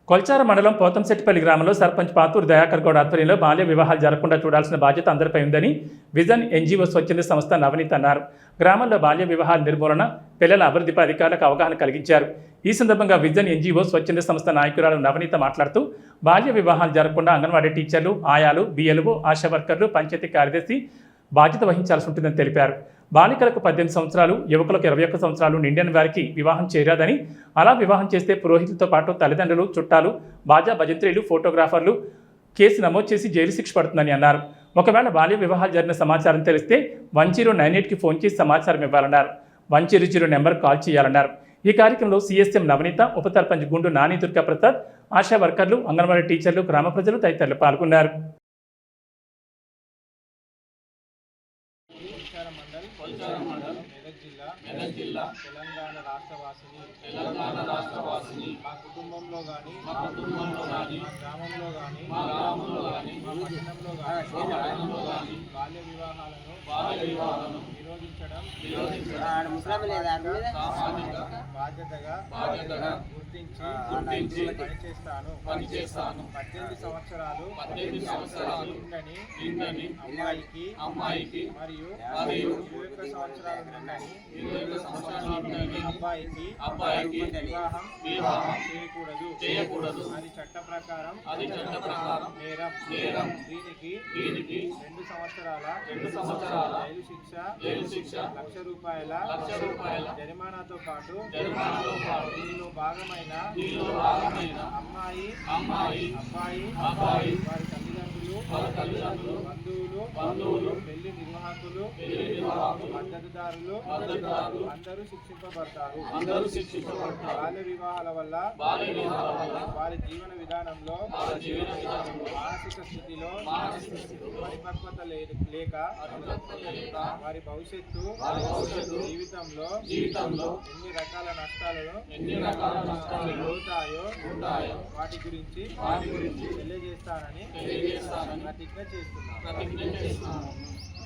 కొల్చార మండలం పోతంశెట్టిపల్లి గ్రామంలో సర్పంచ్ పాతూరు దయాకర్ గౌడ్ ఆధ్వర్యంలో బాల్య వివాహాలు జరగకుండా చూడాల్సిన బాధ్యత అందరిపై ఉందని విజన్ ఎన్జీఓ స్వచ్ఛంద సంస్థ నవనీత్ అన్నారు. గ్రామంలో బాల్య వివాహాల నిర్మూలన, పిల్లల అభివృద్ధిపై అధికారులకు అవగాహన కలిగించారు. ఈ సందర్భంగా విజన్ ఎన్జీఓ స్వచ్ఛంద సంస్థ నాయకురాలు నవనీత మాట్లాడుతూ బాల్య వివాహాలు జరగకుండా అంగన్వాడీ టీచర్లు, ఆయాలు, బిఎల్ఓ, ఆశా వర్కర్లు, పంచాయతీ కార్యదర్శి బాధ్యత వహించాల్సి ఉంటుందని తెలిపారు. బాలికలకు 18 సంవత్సరాలు, యువకులకు 21 సంవత్సరాలు నిండిన వారికి వివాహం చేయరాదని, అలా వివాహం చేస్తే పురోహితులతో పాటు తల్లిదండ్రులు, చుట్టాలు, బాజా భజంత్రీలు, ఫోటోగ్రాఫర్లు కేసు నమోదు చేసి జైలు శిక్ష పడుతుందని అన్నారు. ఒకవేళ బాల్య వివాహాలు జరిగిన సమాచారం తెలిస్తే 1098కి ఫోన్ చేసి సమాచారం ఇవ్వాలన్నారు. 100 నెంబర్కు కాల్ చేయాలన్నారు. ఈ కార్యక్రమంలో సిఎస్ఎం నవనీత, ఉప సర్పంచ్ గుండు నాని దుర్గా ప్రసాద్, ఆశా వర్కర్లు, అంగన్వాడీ టీచర్లు, గ్రామ ప్రజలు తదితరులు పాల్గొన్నారు. మెదక్ జిల్లా తెలంగాణ రాష్ట్రవాసిని మా కుటుంబంలో కానీ మా గ్రామంలో కానీ మా పట్టణంలో కానీ బాల్య వివాహాలను నిరోధించడం బాధ్యతగా గుర్తించి పనిచేస్తాను. 18 సంవత్సరాలు నిండని అమ్మాయికి మరియు 21 సంవత్సరాలు నిండని అబ్బాయికి వివాహం చేయకూడదు అని చట్ట ప్రకారం నేరం. దీనికి 2 సంవత్సరాల జైలు శిక్ష, ₹1,00,000 జరిమానాతో పాటు దీనిలో భాగమైన అమ్మాయి, అబ్బాయి, వారి తల్లిదండ్రులు, బంధువులు, పెళ్లి నిర్వాహకులు, మద్దతుదారులు అందరూ శిక్షింపబడతారు. బాల్య వివాహాల వల్ల వారి జీవన విధానంలో, మానసిక స్థితిలో పరిపక్వత లేక వారి భవిష్యత్తు జీవితంలో ఎన్ని రకాల నష్టాలను ఉంటాయో వాటి గురించి తెలియజేస్తానని ప్రతిజ్ఞ చేస్తున్నాను.